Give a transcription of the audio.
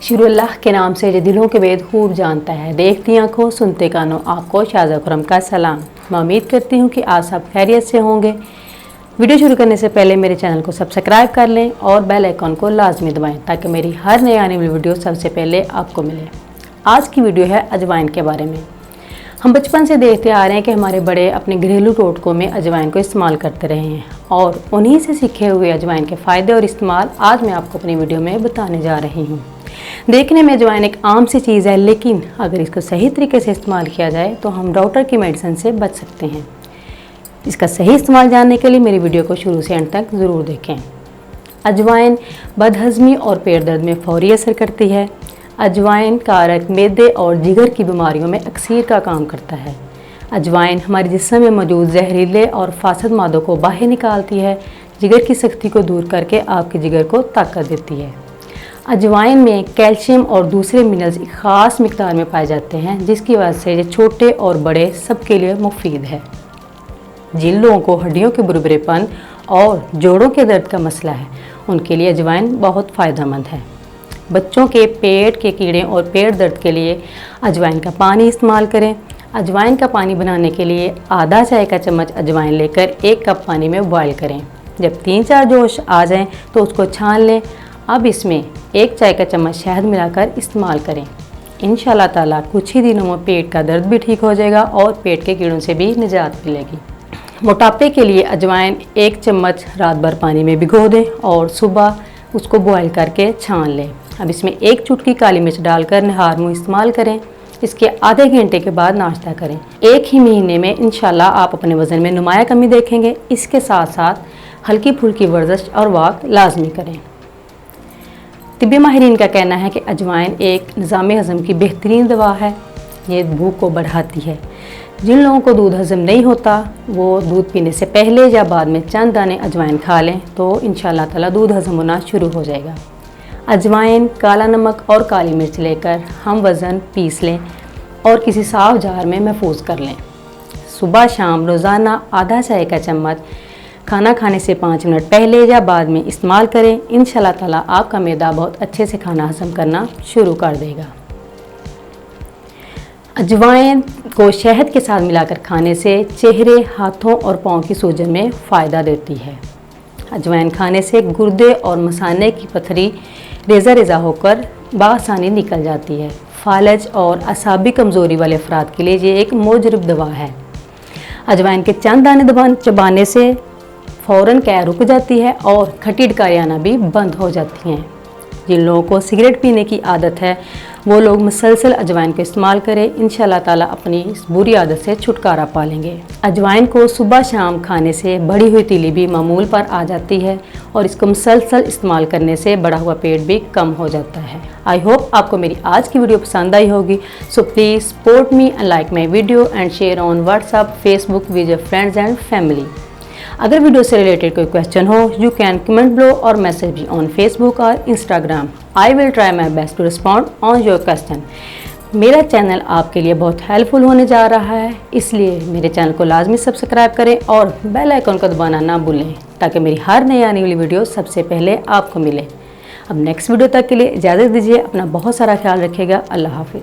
शुरू अल्लाह के नाम से जो दिलों के वेद खूब जानता है, देखती आंखों सुनते कानों, आपको शाज़ा खुरम का सलाम। मैं उम्मीद करती हूँ कि आप सब खैरियत से होंगे। वीडियो शुरू करने से पहले मेरे चैनल को सब्सक्राइब कर लें और बेल आइकॉन को लाजमी दबाएं ताकि मेरी हर नई आने वाली वीडियो सबसे पहले आपको मिले। आज की वीडियो है अजवाइन के बारे में। हम बचपन से देखते आ रहे हैं कि हमारे बड़े अपने घरेलू टोटकों में अजवाइन को इस्तेमाल करते रहे हैं और उन्हीं से सीखे हुए अजवाइन के फ़ायदे और इस्तेमाल आज मैं आपको अपनी वीडियो में बताने जा रही हूँ। देखने में अजवाइन एक आम सी चीज़ है, लेकिन अगर इसको सही तरीके से इस्तेमाल किया जाए तो हम डॉक्टर की मेडिसिन से बच सकते हैं। इसका सही इस्तेमाल जानने के लिए मेरी वीडियो को शुरू से अंत तक ज़रूर देखें। अजवाइन बदहज़मी और पेट दर्द में फ़ौरी असर करती है। अजवाइन कारक मैदे और जिगर की बीमारियों में अक्सर का काम करता है। अजवाइन हमारे जिस्म में मौजूद जहरीले और फासद मादों को बाहर निकालती है। जिगर की सख्ती को दूर करके आपके जिगर को ताकत देती है। अजवाइन में कैल्शियम और दूसरे मिनरल्स एक ख़ास मिकदार में पाए जाते हैं, जिसकी वजह से ये छोटे और बड़े सबके लिए मुफीद है। जिन लोगों को हड्डियों के बुरबुरेपन और जोड़ों के दर्द का मसला है, उनके लिए अजवाइन बहुत फ़ायदेमंद है। बच्चों के पेट के कीड़े और पेट दर्द के लिए अजवाइन का पानी इस्तेमाल करें। अजवाइन का पानी बनाने के लिए आधा चाय का चम्मच अजवाइन लेकर 1 कप पानी में बॉयल करें। जब 3-4 जोश आ जाएं तो उसको छान लें। अब इसमें 1 चाय का चम्मच शहद मिलाकर इस्तेमाल करें। इंशाल्लाह ताला कुछ ही दिनों में पेट का दर्द भी ठीक हो जाएगा और पेट के कीड़ों से भी निजात मिलेगी। मोटापे के लिए अजवाइन 1 चम्मच रात भर पानी में भिगो दें और सुबह उसको बॉयल करके छान लें। अब इसमें 1 चुटकी काली मिर्च डालकर नहार मुँह इस्तेमाल करें। इसके आधे घंटे के बाद नाश्ता करें। 1 ही महीने में इंशाल्लाह आप अपने वज़न में नुमाया कमी देखेंगे। इसके साथ साथ हल्की फुल्की वर्जिश और वॉक लाजमी करें। तिब्बी माहिरीन का कहना है कि अजवाइन एक निज़ाम हज़म की बेहतरीन दवा है। ये भूख को बढ़ाती है। जिन लोगों को दूध हज़म नहीं होता वो दूध पीने से पहले या बाद में चंद दाने अजवाइन खा लें तो इंशाल्लाह ताला दूध हज़म होना शुरू हो जाएगा। अजवाइन, काला नमक और काली मिर्च लेकर हम वज़न पीस लें और किसी साफ जार में महफूज कर लें। सुबह शाम रोज़ाना आधा चाय का चम्मच खाना खाने से 5 मिनट पहले या बाद में इस्तेमाल करें। इंशाल्लाह ताला आपका मैदा बहुत अच्छे से खाना हज़म करना शुरू कर देगा। अजवाइन को शहद के साथ मिलाकर खाने से चेहरे, हाथों और पाँव की सूजन में फ़ायदा देती है। अजवाइन खाने से गुर्दे और मसाने की पथरी रेज़ा रेज़ा होकर बआसानी निकल जाती है। फालज और असाबी कमज़ोरी वाले अफराद के लिए ये एक मुजरब दवा है। अजवाइन के चंद दाने चबाने से फ़ौरन कै रुक जाती है और खट्टी डकारी आना भी बंद हो जाती हैं। जिन लोगों को सिगरेट पीने की आदत है वो लोग मुसलसल अजवाइन को इस्तेमाल करें। इंशाल्लाह ताला अपनी इस बुरी आदत से छुटकारा पा लेंगे। अजवाइन को सुबह शाम खाने से बढ़ी हुई तीली भी मामूल पर आ जाती है और इसको मुसलसल इस्तेमाल करने से बढ़ा हुआ पेट भी कम हो जाता है। आई होप आपको मेरी आज की वीडियो पसंद आई होगी। So please support me and like my video and share on WhatsApp, Facebook with your friends and family. अगर वीडियो से रिलेटेड कोई क्वेश्चन हो, यू कैन कमेंट बिलो और मैसेज मी ऑन फेसबुक और Instagram. I will try my best to respond on your question. मेरा channel आपके लिए बहुत हेल्पफुल होने जा रहा है, इसलिए मेरे चैनल को लाजमी सब्सक्राइब करें और बेल आइकन को दबाना ना भूलें ताकि मेरी हर नई आने वाली वीडियो सबसे पहले आपको मिले। अब नेक्स्ट वीडियो तक के लिए इजाज़त दीजिए। अपना बहुत सारा ख्याल रखिएगा। अल्लाह हाफिज़।